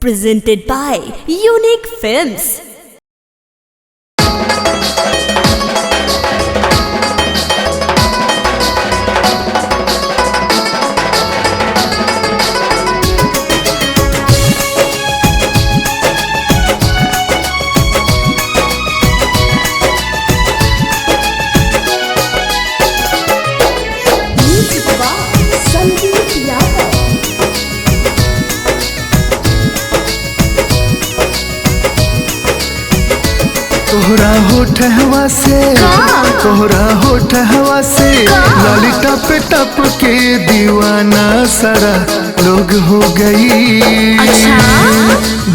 presented by Unique Films. तोहरा होठ हवा से तोहरा होठ हवा से लाली टप टप के दीवाना सारा लोग हो गई।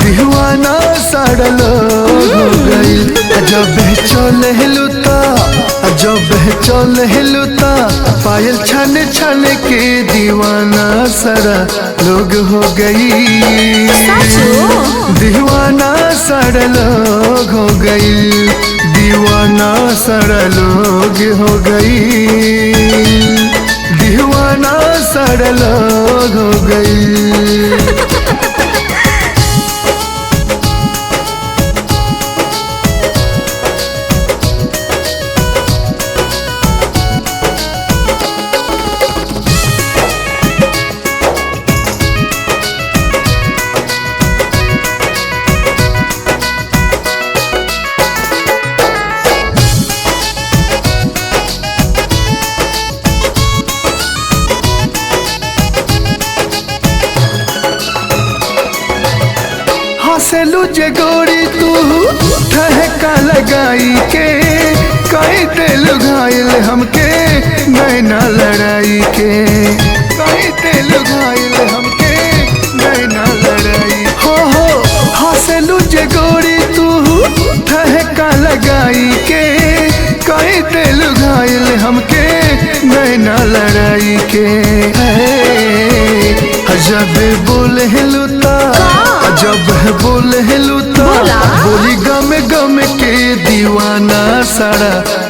दीवाना सारा लोग हो गई। जब चले लुता जब चले लुता पायल छन छन के दीवाना सारा लोग हो गई। दीवाना सारा लोग हो गई। दीवाना सारा लोग हो गई। दीवाना सारा लोग हो गई। हंसलू जे गोरी तू ठहका लगाई के कई दिल घायल हमके नैना लड़ाई के कई दिल घायल हमके नैना लड़ाई हो हंसलू जे गोरी तू ठहका लगाई के कई दिल घायल हमके नैना लड़ाई के। जब बोले लुता जब बोले लुता बोली गम गम के दीवाना सारा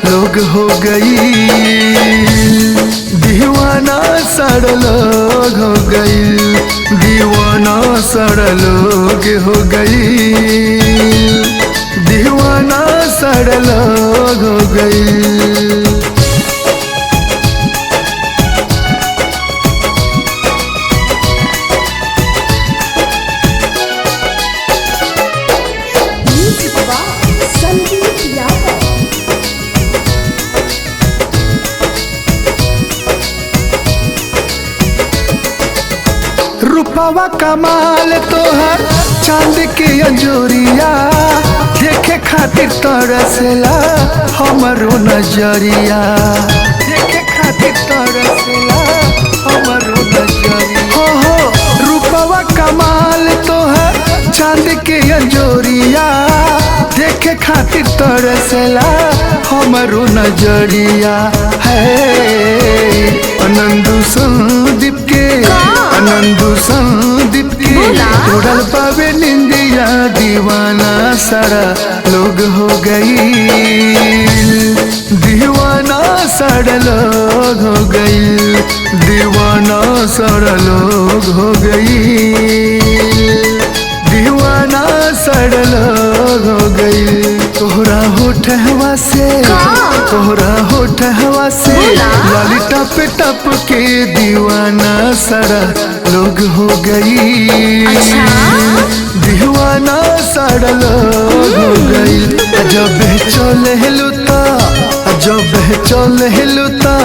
लोग हो गई। दीवाना सारा लोग हो गई। दीवाना सारा लोग हो गई। दीवाना सारा लोग हो गई। रूपवा कमाल तोहर चांद के अंजोरिया देखे खातिर तरसेला हमरो नजरिया देखे खातिर तरसेला हमरो नजरिया हो रूपवा कमाल तोहर चांद के अंजोरिया देखे खातिर तरसेला हमरो नजरिया है। आनंदू संदीप के आनंदू संदीप के तोड़ल पावे निंदिया दीवाना सारा लोग हो गई। दीवाना सारा लोग हो गई। दीवाना सारा लोग हो गई। दीवाना सारा लोग हो गई। तोहरा होठ हवा से तोहरा होठ हवा से लाली टप टप के दीवाना सारा लोग हो गई। दीवाना सारा लोग हो गई। जब चले लुता जब चले लुता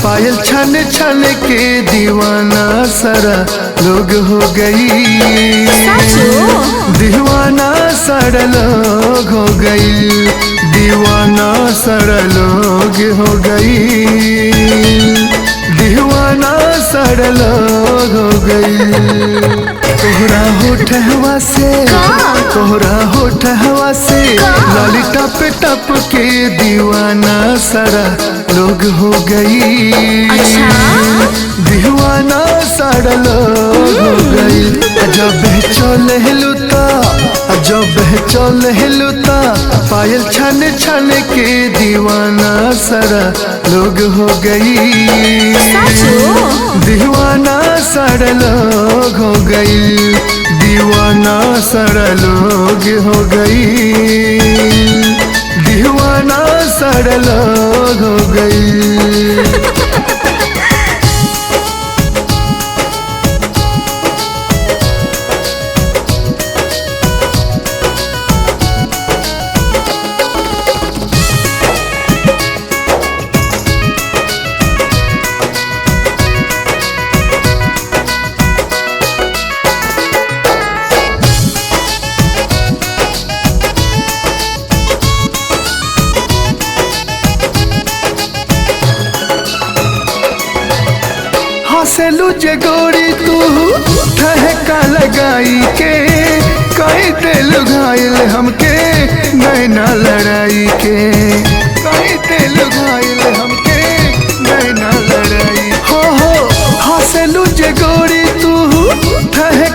पायल छन छन के दीवाना सारा लोग हो गई। दीवाना सारा लोग हो गई। दीवाना सारा लोग हो गई। दीवाना सारा लोग हो गई। तोहरा होठ हवा से तोहरा होठ हवा से लाली टप टप के दीवाना सारा लोग हो गई। दीवाना सारा लोग हो गई। जब चले लुता जब चले लुता पायल छन छन के दीवाना सारा लोग हो गई। दीवाना सारा लोग हो गई। दीवाना सारा लोग हो गई, दीवाना सारा लोग हो गई। हंसलू जे गोरी तू ठहका लगाई के, कई दिल घायल हमके नैना लड़ाई के, कई दिल घायल हमके नैना लड़ाई। हो हंसलू जे गोरी तू ठहका